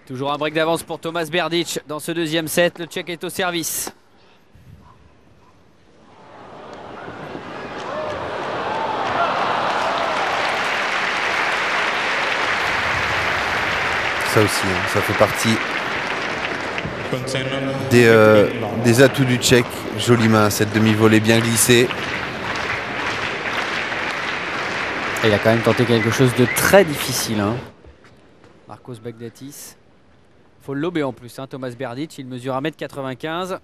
Toujours un break d'avance pour Tomas Berdych dans ce deuxième set. Le Tchèque est au service. Ça aussi, hein, ça fait partie des atouts du Tchèque. Jolie main, cette demi-volée bien glissée. Et il a quand même tenté quelque chose de très difficile. Hein. Marcos Baghdatis. Il faut le lober en plus, hein, Tomas Berdych. Il mesure 1m95.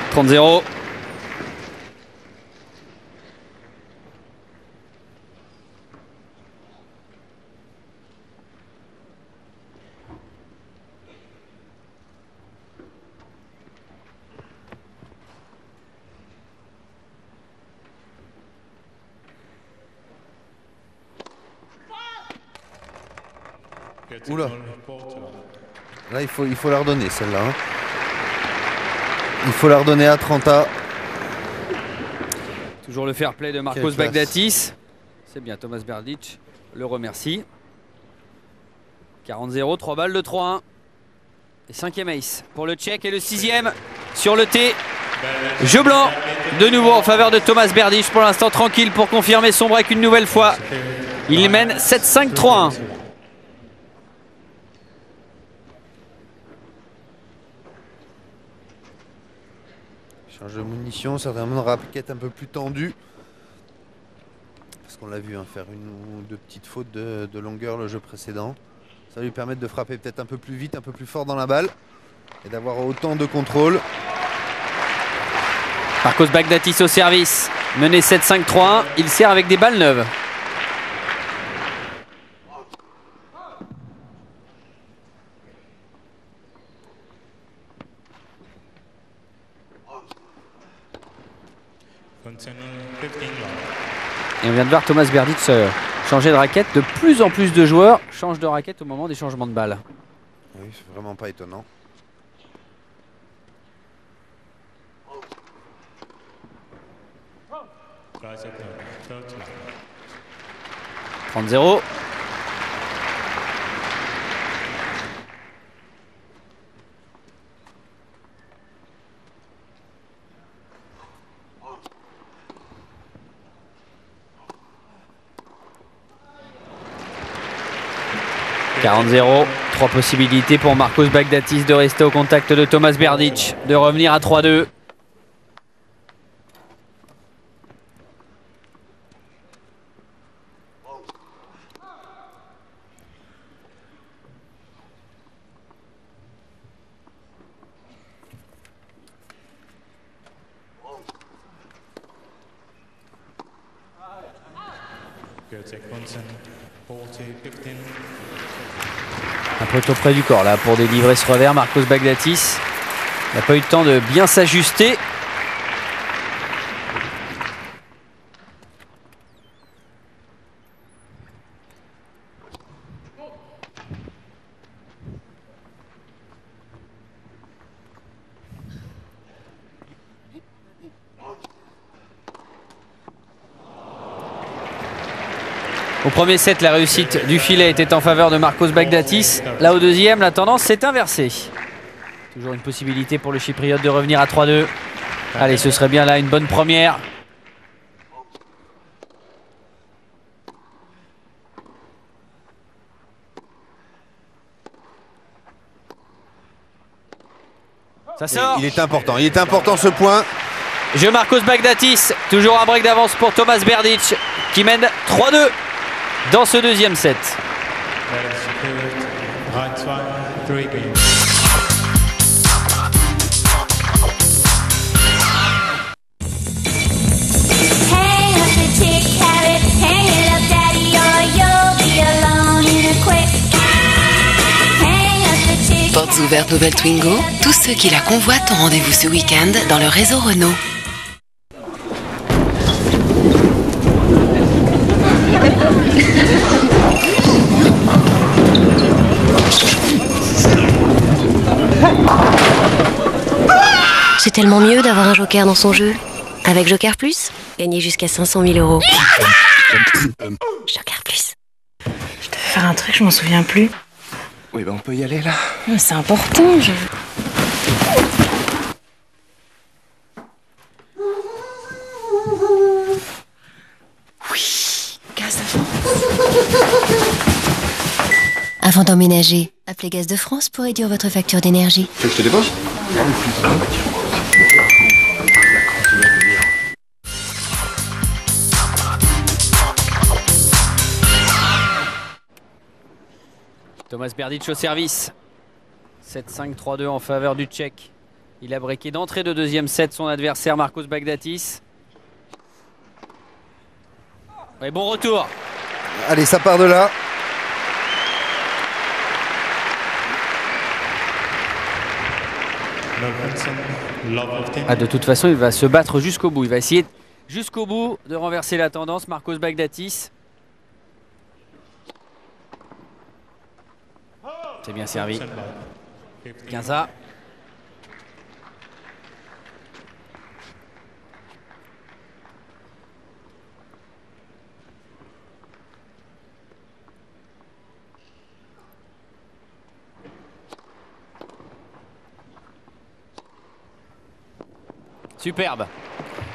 « 30-0. Oula. Là, il faut la redonner celle-là. Hein. Il faut la redonner à 30A. Toujours le fair play de Marcos Baghdatis. C'est bien, Tomas Berdych le remercie. 40-0, 3 balles de 3-1. Et 5e ace pour le Tchèque et le 6e sur le T. Jeu blanc de nouveau en faveur de Tomas Berdych. Pour l'instant tranquille pour confirmer son break une nouvelle fois. Il mène 7-5, 3-1. Change de munitions, certainement une raquette un peu plus tendue. Parce qu'on l'a vu hein, faire une ou deux petites fautes de longueur le jeu précédent. Ça va lui permettre de frapper peut-être un peu plus vite, un peu plus fort dans la balle. Et d'avoir autant de contrôle. Marcos Baghdatis au service. Mené 7-5, 3-1. Il sert avec des balles neuves. Et on vient de voir Tomas Berdych changer de raquette. De plus en plus de joueurs changent de raquette au moment des changements de balles. Oui, c'est vraiment pas étonnant. « 30-0. » « 40-0. » 3 possibilités pour Marcos Baghdatis de rester au contact de Tomas Berdych, de revenir à 3-2. Un peu trop près du corps là pour délivrer ce revers. Marcos Baghdatis n'a pas eu le temps de bien s'ajuster. Au premier set, la réussite du filet était en faveur de Marcos Baghdatis. Là, au deuxième, la tendance s'est inversée. Toujours une possibilité pour le Chypriote de revenir à 3-2. Allez, ce serait bien là une bonne première. Ça sort. Il est important ce point. Jeu Marcos Baghdatis, toujours un break d'avance pour Tomas Berdych qui mène 3-2 dans ce deuxième set. Portes ouvertes nouvelle Twingo, tous ceux qui la convoitent ont rendez-vous ce week-end dans le réseau Renault. C'est tellement mieux d'avoir un joker dans son jeu. Avec Joker Plus, gagnez jusqu'à 500 000 euros. Joker Plus. Je devais faire un truc, je m'en souviens plus. Oui, on peut y aller là. C'est important, je... Oui, Gaz de France. Avant d'emménager, appelez Gaz de France pour réduire votre facture d'énergie. Tu veux que je te dépose? Tomas Berdych au service. 7-5-3-2 en faveur du Tchèque. Il a breaké d'entrée de deuxième set son adversaire Marcos Baghdatis. Et bon retour. Allez, ça part de là. Ah, de toute façon, il va se battre jusqu'au bout. Il va essayer jusqu'au bout de renverser la tendance. Marcos Baghdatis. C'est bien servi. 15-A. Superbe.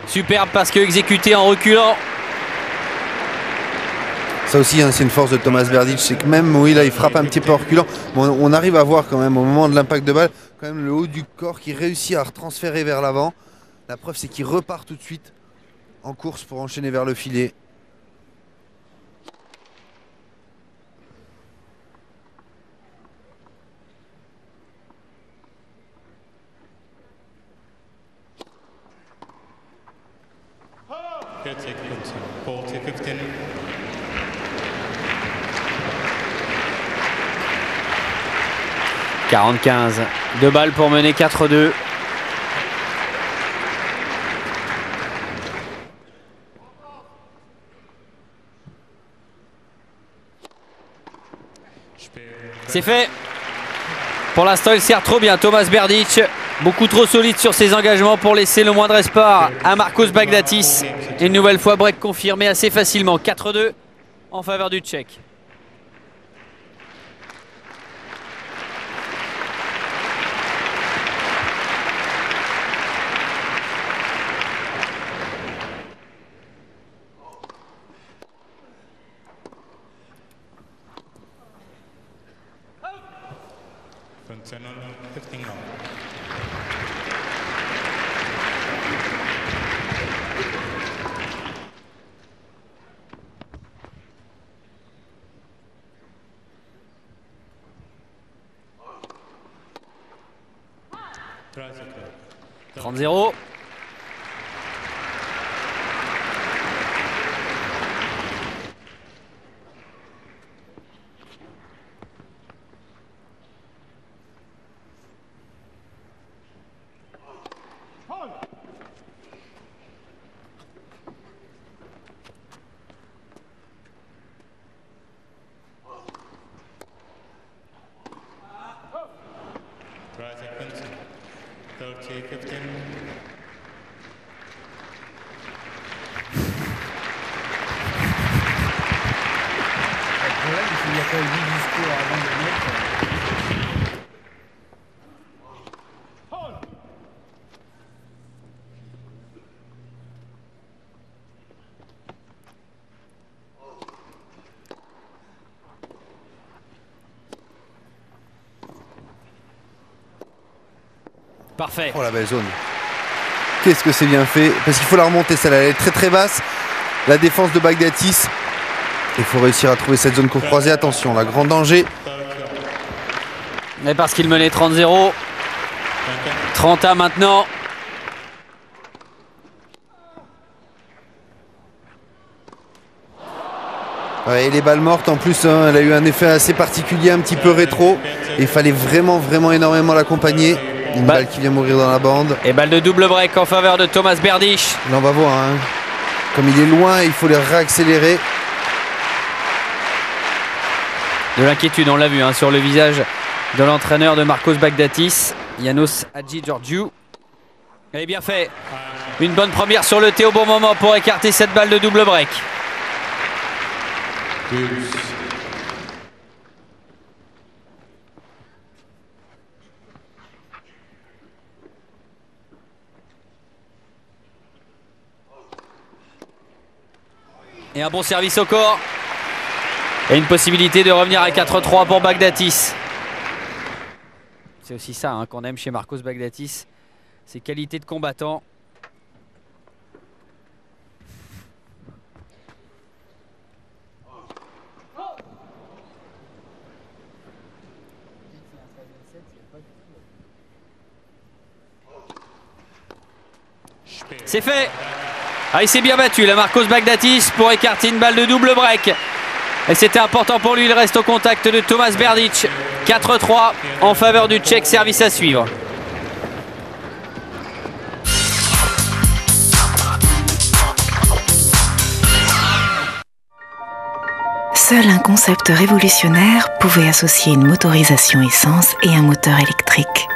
Superbe parce que exécuté en reculant. Ça aussi, hein, c'est une force de Tomas Berdych, c'est que même, oui, là, il frappe un petit peu en reculant. Bon, on arrive à voir quand même, au moment de l'impact de balle, quand même le haut du corps qui réussit à retransférer vers l'avant. La preuve, c'est qu'il repart tout de suite en course pour enchaîner vers le filet. Good take, 40-15. 40-15. 2 balles pour mener 4-2. C'est fait. Pour l'instant, il sert trop bien Tomas Berdych. Beaucoup trop solide sur ses engagements pour laisser le moindre espoir à Marcos Baghdatis. Et une nouvelle fois, break confirmé assez facilement. 4-2 en faveur du Tchèque. « 30-0. Parfait. Oh la belle zone. Qu'est-ce que c'est bien fait. Parce qu'il faut la remonter, celle-là. Elle est très très basse. La défense de Baghdatis. Il faut réussir à trouver cette zone court croisée. Attention, là, grand danger. Mais parce qu'il menait 30-0. 30-A maintenant. Ouais, et les balles mortes en plus, hein, elle a eu un effet assez particulier, un petit peu rétro. Et il fallait vraiment énormément l'accompagner. Une balle qui vient mourir dans la bande. Et balle de double break en faveur de Tomas Berdych. Là on va voir, hein. Comme il est loin, il faut les réaccélérer. De l'inquiétude, on l'a vu hein, sur le visage de l'entraîneur de Marcos Baghdatis, János Hadjigeorgiou. Et bien fait. Une bonne première sur le tee au bon moment pour écarter cette balle de double break. Et un bon service au corps. Et une possibilité de revenir à 4-3 pour Baghdatis. C'est aussi ça hein, qu'on aime chez Marcos Baghdatis. Ses qualités de combattant. C'est fait. Ah, il s'est bien battu, la Marcos Baghdatis, pour écarter une balle de double break. Et c'était important pour lui, il reste au contact de Tomas Berdych. 4-3 en faveur du Tchèque, service à suivre. Seul un concept révolutionnaire pouvait associer une motorisation essence et un moteur électrique.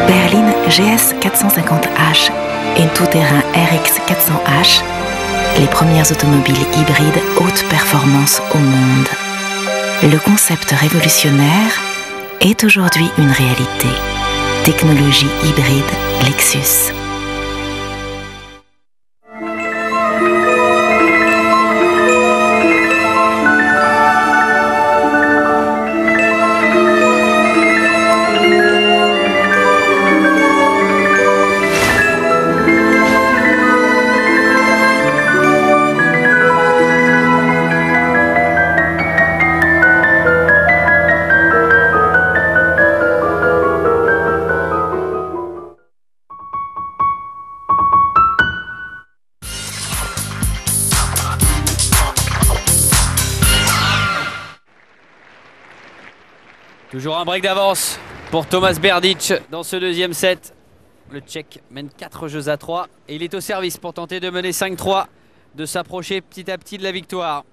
Berline GS 450H et tout-terrain RX 400H, les premières automobiles hybrides haute performance au monde. Le concept révolutionnaire est aujourd'hui une réalité. Technologie hybride Lexus. Toujours un break d'avance pour Tomas Berdych dans ce deuxième set. Le Tchèque mène 4 jeux à 3 et il est au service pour tenter de mener 5-3, de s'approcher petit à petit de la victoire.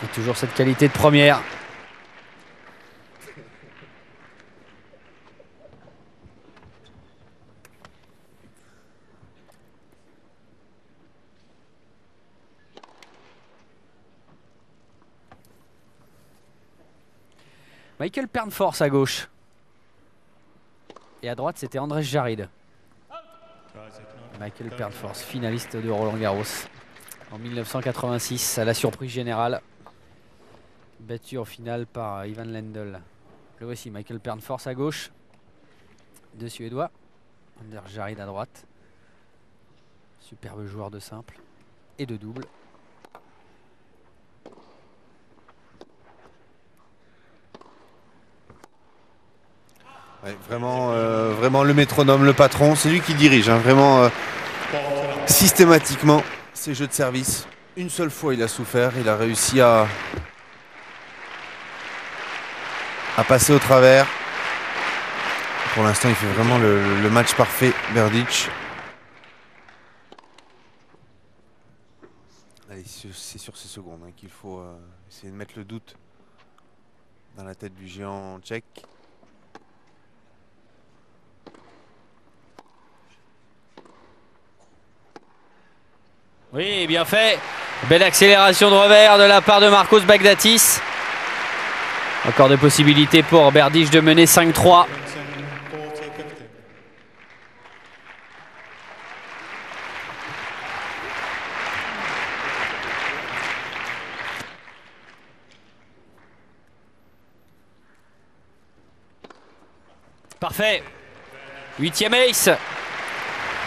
Et toujours cette qualité de première. Michael Pernfors à gauche. Et à droite, c'était Andrés Jarid. Michael Pernfors, finaliste de Roland Garros en 1986, à la surprise générale. Battu en finale par Ivan Lendl. Le voici, Michael Pernfors à gauche. Deux Suédois. Andrés Jarid à droite. Superbe joueur de simple et de double. Ouais, vraiment le métronome, le patron, c'est lui qui dirige, hein, vraiment systématiquement ses jeux de service. Une seule fois il a souffert, il a réussi à passer au travers. Pour l'instant il fait vraiment le match parfait, Berdych. Allez, c'est sur ces secondes hein, qu'il faut essayer de mettre le doute dans la tête du géant tchèque. Oui, bien fait. Belle accélération de revers de la part de Marcos Baghdatis. Encore de possibilités pour Berdych de mener 5-3. Parfait. 8e ace.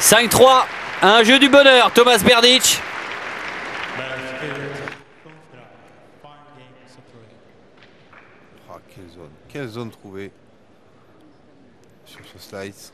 5-3. Un jeu du bonheur, Tomas Berdych. Oh, quelle zone trouvée sur ce slice.